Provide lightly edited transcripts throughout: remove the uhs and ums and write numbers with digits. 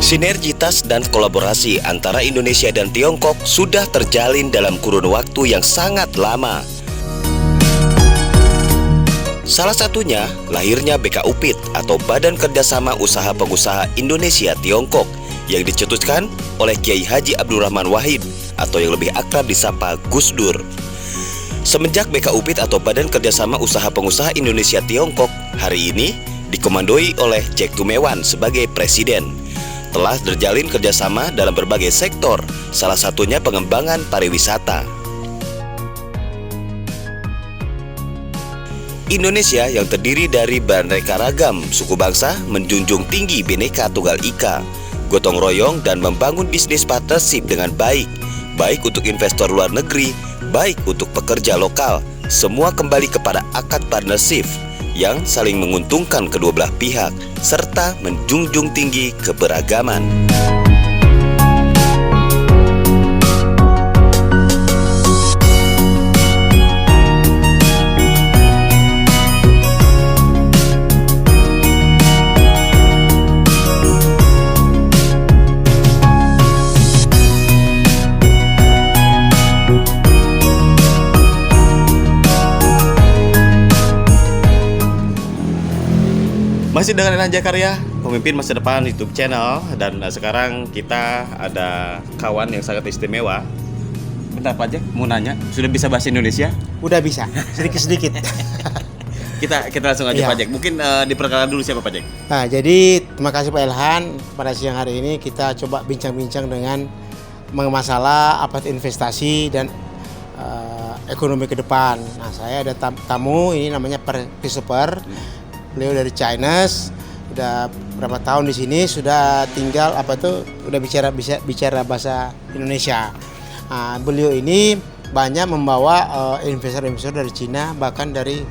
Sinergitas dan kolaborasi antara Indonesia dan Tiongkok sudah terjalin dalam kurun waktu yang sangat lama. Salah satunya lahirnya BKUPIT atau Badan Kerjasama Usaha Pengusaha Indonesia Tiongkok yang dicetuskan oleh Kiai Haji Abdurrahman Wahid atau yang lebih akrab disapa Gus Dur. Semenjak BKUPIT atau Badan Kerjasama Usaha Pengusaha Indonesia Tiongkok hari ini dikomandoi oleh Jack Tumewan sebagai presiden, telah terjalin kerjasama dalam berbagai sektor, salah satunya pengembangan pariwisata. Indonesia yang terdiri dari beraneka ragam suku bangsa menjunjung tinggi Bhinneka Tunggal Ika, gotong royong dan membangun bisnis partnership dengan baik untuk investor luar negeri, baik untuk pekerja lokal. Semua kembali kepada akad partnership yang saling menguntungkan kedua belah pihak serta menjunjung tinggi keberagaman. Masih dengan Elan Jakarya, pemimpin masa depan YouTube channel, dan sekarang kita ada kawan yang sangat istimewa. Bentar Pak Jack, mau nanya, sudah bisa bahasa Indonesia? Udah bisa, sedikit-sedikit. kita langsung aja Pak Jack. Mungkin diperkenalkan dulu siapa Pak Jack? Nah, jadi terima kasih Pak Ilhan. Pada siang hari ini kita coba bincang-bincang dengan masalah apa itu investasi dan ekonomi ke depan. Nah, saya ada tamu, ini namanya Christopher. Beliau dari China, sudah berapa tahun di sini, sudah tinggal udah bisa bicara bahasa Indonesia. Nah, beliau ini banyak membawa investor-investor dari Cina, bahkan dari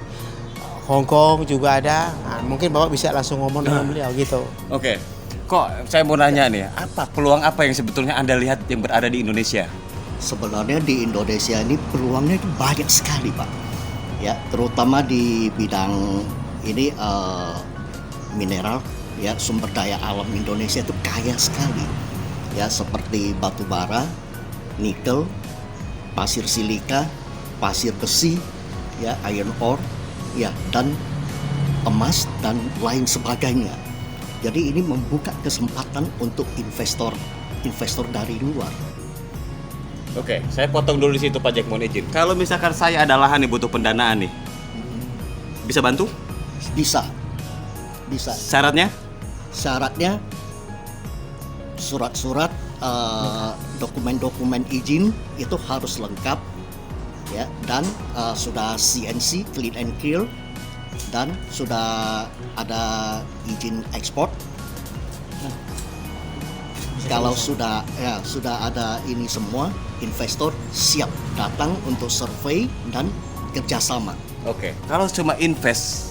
Hong Kong juga ada. Nah, mungkin Bapak bisa langsung ngomong dengan beliau gitu. Oke. Kok saya mau nanya nih, peluang apa yang sebetulnya Anda lihat yang berada di Indonesia? Sebenarnya di Indonesia ini peluangnya itu banyak sekali, Pak. Ya, terutama di bidang ini mineral, ya, sumber daya alam Indonesia itu kaya sekali, ya, seperti batu bara, nikel, pasir silika, pasir besi, ya, iron ore, ya, dan emas dan lain sebagainya. Jadi ini membuka kesempatan untuk investor dari luar. Oke, saya potong dulu di situ Pak Jack, mohon izin. Kalau misalkan saya ada lahan nih, butuh pendanaan nih, bisa bantu? Bisa. Syaratnya surat-surat, dokumen-dokumen izin itu harus lengkap, ya, dan sudah CNC clean and clear, dan sudah ada izin ekspor. Kalau sudah ada ini semua, investor siap datang untuk survei dan kerjasama. Oke. Kalau cuma invest,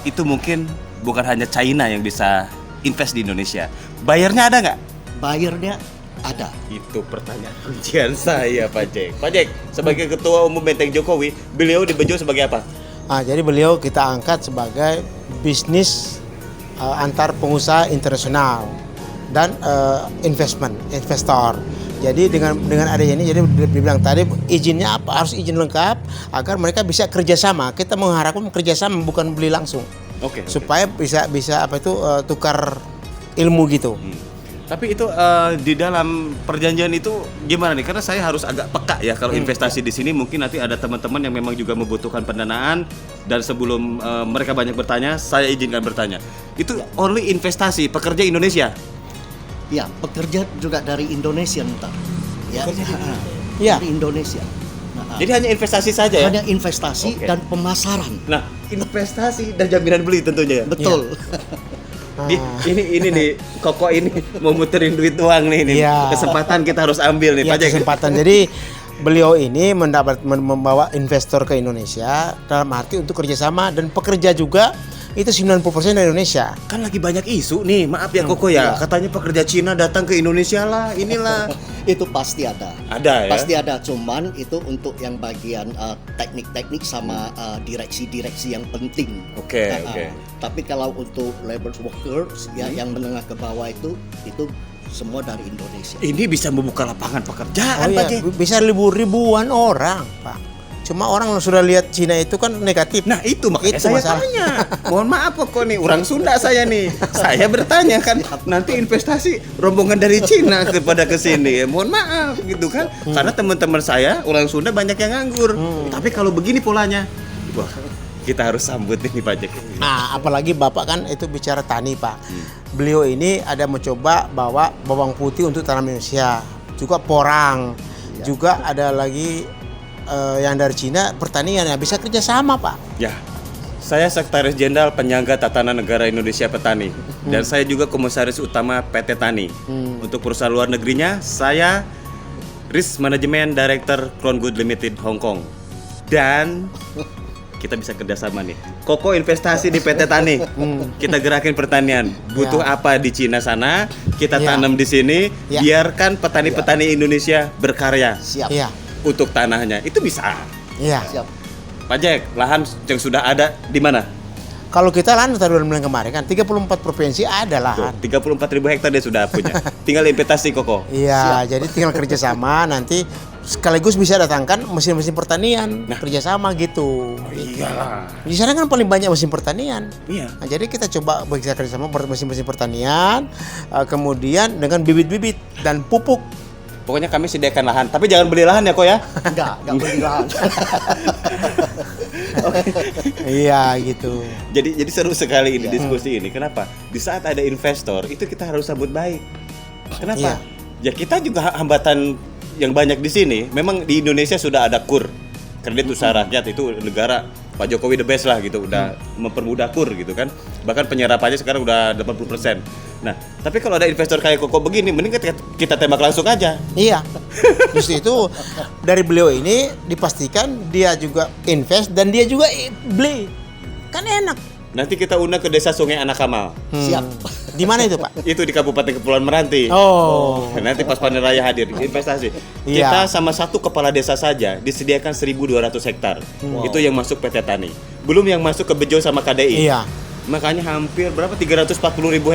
itu mungkin bukan hanya China yang bisa invest di Indonesia. Bayarnya ada nggak? Bayarnya ada. Itu pertanyaan ujian saya, Pak Jack. Pak Jack, sebagai Ketua Umum Benteng Jokowi, beliau di Bejo sebagai apa? Jadi beliau kita angkat sebagai bisnis antar pengusaha internasional dan investor. Jadi dengan adanya ini, jadi dibilang tadi izinnya apa, harus izin lengkap agar mereka bisa kerjasama. Kita mengharapkan kerjasama, bukan beli langsung. Oke. Supaya bisa tukar ilmu gitu. Tapi itu di dalam perjanjian itu gimana nih? Karena saya harus agak peka ya kalau investasi di sini. Mungkin nanti ada teman-teman yang memang juga membutuhkan pendanaan, dan sebelum mereka banyak bertanya, saya izinkan bertanya. Itu only investasi pekerja Indonesia? Ya, pekerja juga dari Indonesia ntar. Ya, dari Indonesia. Jadi hanya investasi saja ya? Hanya investasi dan pemasaran. Nah, investasi dan jaminan beli tentunya ya? Betul. Ini nih, Koko ini mau muterin duit doang nih. Kesempatan kita harus ambil nih, Pak Jack. Kesempatan. Jadi beliau ini membawa investor ke Indonesia dalam arti untuk kerjasama, dan pekerja juga itu 90% dari Indonesia. Kan lagi banyak isu nih, maaf ya Koko ya. Katanya pekerja Cina datang ke Indonesia lah, inilah. Itu pasti ada. Ada ya? Pasti ada, cuman itu untuk yang bagian teknik-teknik sama direksi-direksi yang penting. Oke. Tapi kalau untuk labor workers ya, yang menengah ke bawah itu semua dari Indonesia. Ini bisa membuka lapangan pekerjaan, Oh Pak iya, Jack. bisa ribuan orang, Pak. Cuma orang sudah lihat Cina itu kan negatif. Nah itu makanya Itu saya masalah. tanya. Mohon maaf kok nih, orang Sunda saya nih. Saya bertanya kan, nanti investasi rombongan dari Cina kepada ke sini. Mohon maaf gitu kan. Karena teman-teman saya orang Sunda banyak yang nganggur. Tapi kalau begini polanya, wah kita harus sambut ini Pak Jack. Nah, apalagi Bapak kan itu bicara tani, Pak. Beliau ini ada mencoba bawa bawang putih untuk tanam Indonesia, juga porang, juga ada lagi yang dari Cina pertanian, ya bisa kerjasama, Pak. Ya, saya Sekretaris Jenderal Penyangga Tatanan Negara Indonesia Petani dan saya juga Komisaris Utama PT Tani. Untuk perusahaan luar negerinya, saya Risk Management Director Crown Good Limited Hong Kong. Dan kita bisa kerjasama nih. Koko investasi di PT Tani. Kita gerakin pertanian. Butuh apa di Cina sana, kita Ya. tanam di sini. Ya. Biarkan petani-petani Indonesia berkarya Siap. Iya, untuk tanahnya. Itu bisa. iya. Siap. Pak Jack, lahan yang sudah ada di mana? Kalau kita lahan tahun bulan kemarin kan 34 provinsi ada lahan. 34.000 hektar dia sudah punya. Tinggal investasi Koko. Iya, jadi tinggal kerjasama nanti sekaligus bisa datangkan mesin-mesin pertanian kerjasama gitu. Iyalah. Di sana kan paling banyak mesin pertanian. Iya. Nah, jadi kita coba bisa kerjasama mesin-mesin pertanian, kemudian dengan bibit-bibit dan pupuk. Pokoknya kami sediakan lahan, tapi jangan beli lahan ya kok ya. Enggak beli lahan. Iya gitu. Jadi seru sekali ini diskusi ini. Kenapa? Di saat ada investor itu kita harus sambut baik. Kenapa? Ya kita juga hambatan yang banyak di sini. Memang di Indonesia sudah ada KUR, kredit usaha rakyat, itu negara Pak Jokowi the best lah gitu, udah mempermudah KUR gitu kan. Bahkan penyerapannya sekarang udah 80%. Nah, tapi kalau ada investor kayak Koko begini, mending kita tembak langsung aja. Iya. Justru itu dari beliau ini dipastikan dia juga invest dan dia juga beli. Kan enak. Nanti kita undang ke desa Sungai Anak Kamal. Siap. Di mana itu, Pak? Itu di Kabupaten Kepulauan Meranti. Oh. Nanti pas panen raya hadir investasi. Iya. Kita sama satu kepala desa saja disediakan 1.200 hektar. Itu yang masuk PT Tani. Belum yang masuk ke Bejo sama KDI. Iya. Makanya hampir berapa 340.000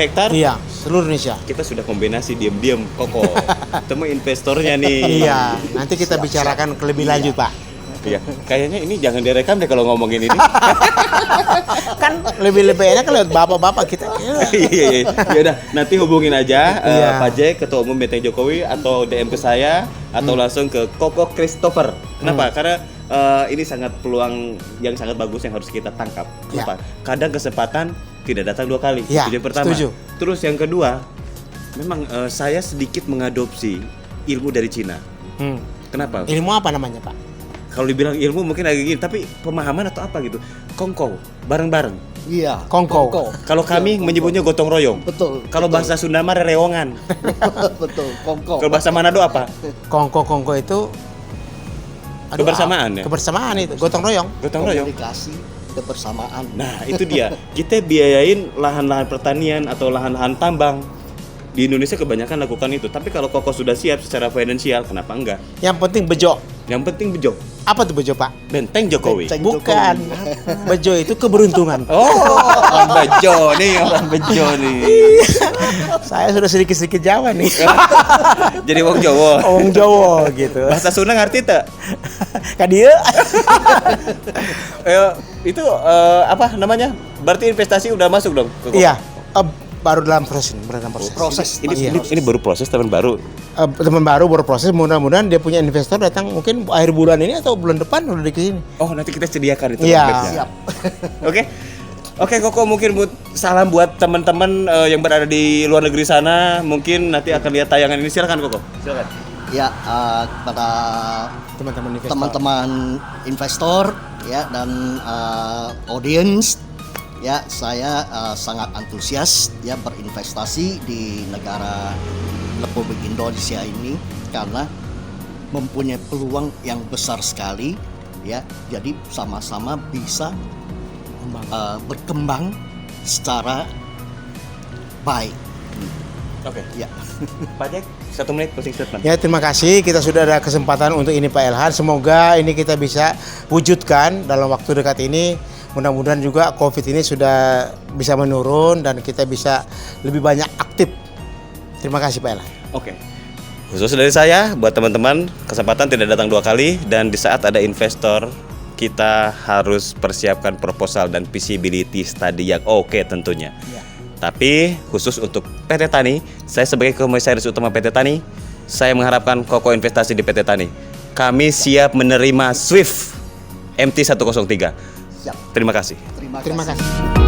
hektar. Iya, seluruh Indonesia. Kita sudah kombinasi diam-diam Koko. Temu investornya nih. Iya, nanti kita bicarakan ke lebih lanjut, Pak. Iya, kayaknya ini jangan direkam deh kalau ngomongin ini. Kan lebih enak kalau bapak-bapak kita. Iya. Ya udah, nanti hubungin aja Iya. Pak Jack, Ketua Umum Benteng Jokowi, atau DM ke saya atau langsung ke Koko Christopher. Kenapa? Karena ini sangat peluang yang sangat bagus yang harus kita tangkap. Ya. Kenapa? Kadang kesempatan tidak datang dua kali. Ya, Itu yang pertama. setuju. Terus yang kedua, memang saya sedikit mengadopsi ilmu dari Cina. Kenapa? Ilmu apa namanya, Pak? Kalau dibilang ilmu mungkin agak gini, tapi pemahaman atau apa gitu. Kongko, bareng-bareng. Iya. Kongko. Kalau kami menyebutnya gotong royong. Betul. Kalau bahasa Sunda mah rewongan. Betul. Kongko. Kalau bahasa Manado apa? Kongko itu Kebersamaan ya? Kebersamaan itu, gotong royong. Gotong royong. Komunikasi kebersamaan. Nah, itu dia. Kita biayain lahan-lahan pertanian atau lahan-lahan tambang. Di Indonesia kebanyakan lakukan itu. Tapi kalau Koko sudah siap secara finansial, kenapa enggak? Yang penting bejo. Yang penting bejo. Apa tuh bejo, Pak? Benteng Jokowi. Benteng. Bukan. Bejo itu keberuntungan. Oh, orang bejo nih, orang bejo nih. Saya sudah sedikit-sedikit Jawa nih. Jadi wong Jawa. Orang Jawa gitu. Bahasa Sunda ngerti tak? Kan dia Itu apa namanya? Berarti investasi udah masuk dong? ke Koko? iya, baru dalam proses. Proses. Ini baru proses teman baru. Teman baru proses, mudah-mudahan dia punya investor datang mungkin akhir bulan ini atau bulan depan udah di sini. Oh, nanti kita sediakan itu. Iya. package-nya. Siap. Oke, Koko, mungkin salam buat teman-teman yang berada di luar negeri sana. Mungkin nanti akan lihat tayangan ini. Silakan, Koko. Silakan. Ya, kepada Teman-teman investor. teman-teman investor ya dan audience ya, saya sangat antusias ya berinvestasi di negara Republik Indonesia ini karena mempunyai peluang yang besar sekali ya, jadi sama-sama bisa berkembang secara baik Oke. ya. Pak Jack, 1 menit closing statement. Ya, terima kasih. Kita sudah ada kesempatan untuk ini, Pak Elhan. Semoga ini kita bisa wujudkan dalam waktu dekat ini. Mudah-mudahan juga COVID ini sudah bisa menurun dan kita bisa lebih banyak aktif Terima kasih Pak Elhan. Oke. Khusus dari saya, buat teman-teman, kesempatan tidak datang 2 kali, dan di saat ada investor, kita harus persiapkan proposal dan feasibility study yang oke tentunya. Tapi khusus untuk PT Tani, saya sebagai Komisaris Utama PT Tani, saya mengharapkan Koko investasi di PT Tani. Kami siap menerima Swift MT103. Siap. Terima kasih. Terima kasih.